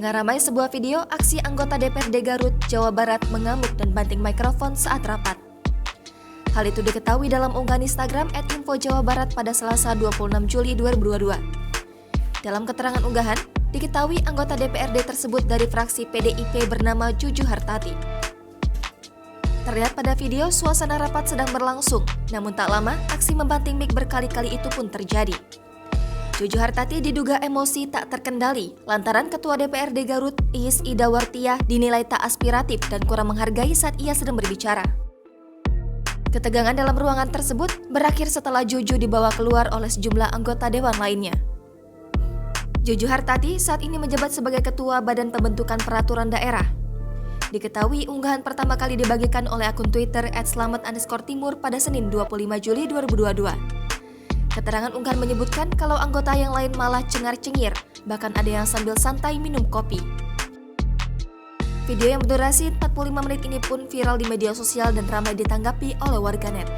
Tengah ramai sebuah video aksi anggota DPRD Garut, Jawa Barat mengamuk dan banting mikrofon saat rapat. Hal itu diketahui dalam unggahan Instagram @info_jawa_barat pada Selasa 26 Juli 2022. Dalam keterangan unggahan, diketahui anggota DPRD tersebut dari fraksi PDIP bernama Juju Hartati. Terlihat pada video suasana rapat sedang berlangsung, namun tak lama aksi membanting mic berkali-kali itu pun terjadi. Juju Hartati diduga emosi tak terkendali lantaran Ketua DPRD Garut, Iis Ida Wartiah, dinilai tak aspiratif dan kurang menghargai saat ia sedang berbicara. Ketegangan dalam ruangan tersebut berakhir setelah Juju dibawa keluar oleh sejumlah anggota dewan lainnya. Juju Hartati saat ini menjabat sebagai Ketua Badan Pembentukan Peraturan Daerah. Diketahui unggahan pertama kali dibagikan oleh akun Twitter @slamet_timur pada Senin 25 Juli 2022. Keterangan unggahan menyebutkan kalau anggota yang lain malah cengar-cengir, bahkan ada yang sambil santai minum kopi. Video yang berdurasi 45 menit ini pun viral di media sosial dan ramai ditanggapi oleh warganet.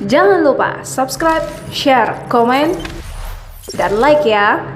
Jangan lupa subscribe, share, komen, dan like ya!